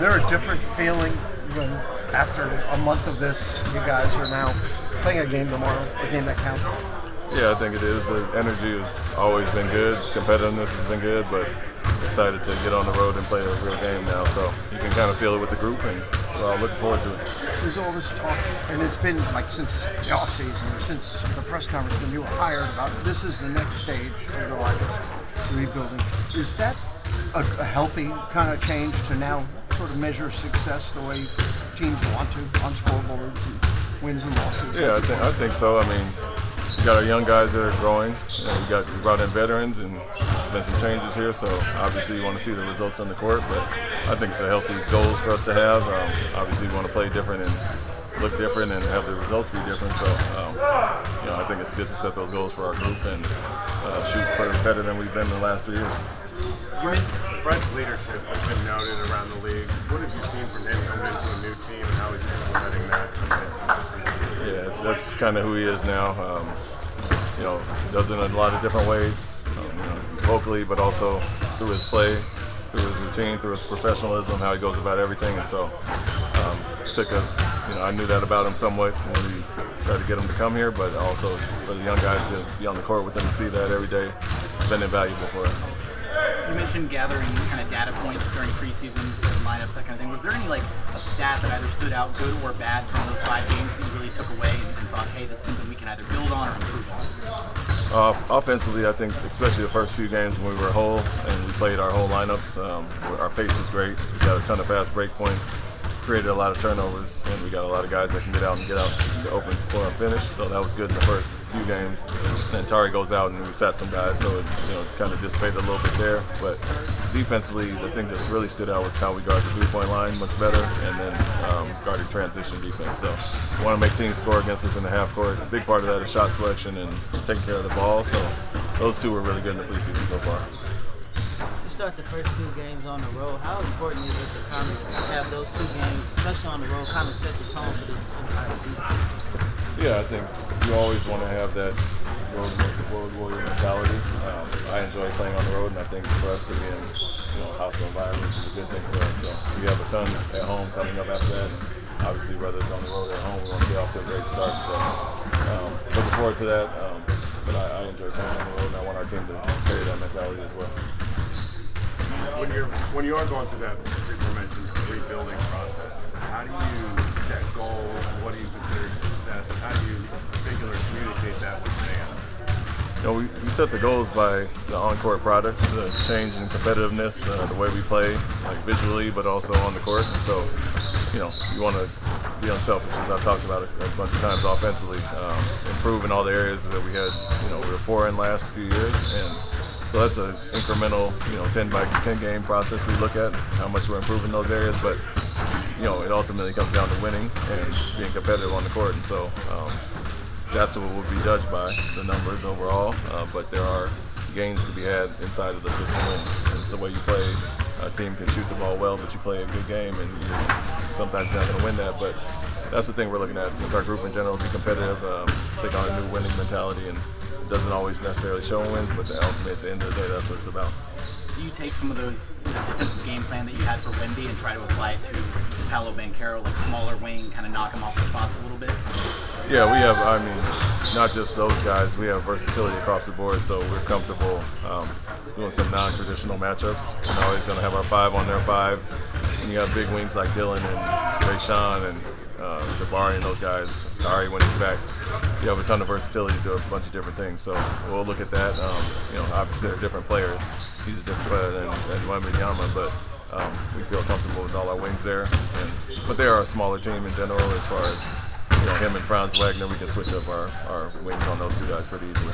there a different feeling when after a month of this, you guys are now playing a game tomorrow, a game that counts? Yeah, I think it is. The energy has always been good. Competitiveness has been good, but excited to get on the road and play a real game now. So you can kind of feel it with the group, and we're all looking forward to it. There's all this talk, and it's been like since the offseason or since the press conference when you were hired about this is the next stage of the Rockets rebuilding. Is that a healthy kind of change to now sort of measure success the way teams want to on scoreboards and wins and losses? Yeah, I think so. I mean, we got our young guys that are growing. You know, we brought in veterans, and there's been some changes here. So obviously, you want to see the results on the court. But I think it's a healthy goals for us to have. Obviously, we want to play different and look different and have the results be different. So you know, I think it's good to set those goals for our group and shoot for better than we've been in the last 3 years. Fred's leadership has been noted around the league. What have you seen from him coming into a new team, and how he's implementing that into the season? Yeah, that's kind of who he is now. You know, does it in a lot of different ways, you know, vocally, but also through his play, through his routine, through his professionalism, how he goes about everything. And so took us, you know, I knew that about him somewhat when we tried to get him to come here, but also for the young guys to be on the court with him to see that every day, it's been invaluable for us. You mentioned gathering kind of data points during preseason, certain lineups, that kind of thing. Was there any like a stat that either stood out, good or bad, from those 5 games that you really took away and thought, hey, this is something we can either build on or improve on? Offensively, I think, especially the first few games when we were whole and we played our whole lineups, our pace was great. We got a ton of fast break points, created a lot of turnovers, and we got a lot of guys that can get out and open for a finish. So that was good in the first few games. And then Tari goes out and we sat some guys, so it kind of dissipated a little bit there. But defensively, the thing that's really stood out was how we guard the three-point line much better, and then guarded transition defense. So we want to make teams score against us in the half court. A big part of that is shot selection and taking care of the ball. So those two were really good in the preseason so far. Start the first 2 games on the road. How important is it to kind of have those 2 games, especially on the road, kind of set the tone for this entire season? Yeah, I think you always want to have that road warrior mentality. I enjoy playing on the road, and I think for us to be in hostile environments is a good thing for us. So we have a ton at home coming up after that. And obviously, whether it's on the road or at home, we want to get off to a great start. So looking forward to that. But I enjoy playing on the road, and I want our team to carry that mentality as well. When you are going through that aforementioned rebuilding process, how do you set goals? What do you consider success? And how do you particularly communicate that with fans? You know, we set the goals by the on-court product, the change in competitiveness, the way we play, like visually, but also on the court. And so, you want to be unselfish, as I've talked about a bunch of times offensively, improve in all the areas that we had, we were poor in last few years. And so that's an incremental, 10 by 10 game process we look at, how much we're improving those areas. But, it ultimately comes down to winning and being competitive on the court. And so that's what we'll be judged by, the numbers overall. But there are gains to be had inside of the just wins. And it's the way you play. A team can shoot the ball well, but you play a good game, and you're sometimes not going to win that. But that's the thing we're looking at. It's our group in general, be competitive, take on a new winning mentality, and it doesn't always necessarily show wins, but ultimately at the end of the day, that's what it's about. Do you take some of those defensive game plan that you had for Wemby and try to apply it to Paolo Banchero, like smaller wing, kind of knock him off the spots a little bit? Yeah, we have, not just those guys, we have versatility across the board, so we're comfortable doing some non-traditional matchups. We're always going to have our 5 on their 5. And you have big wings like Dylan and Rayshawn and Jabari and those guys, Tari when he's back. You have a ton of versatility to do a bunch of different things, so we'll look at that. Obviously they're different players. He's a different player than Wembanyama, but we feel comfortable with all our wings there. But they are a smaller team in general as far as him and Franz Wagner. We can switch up our wings on those 2 guys pretty easily.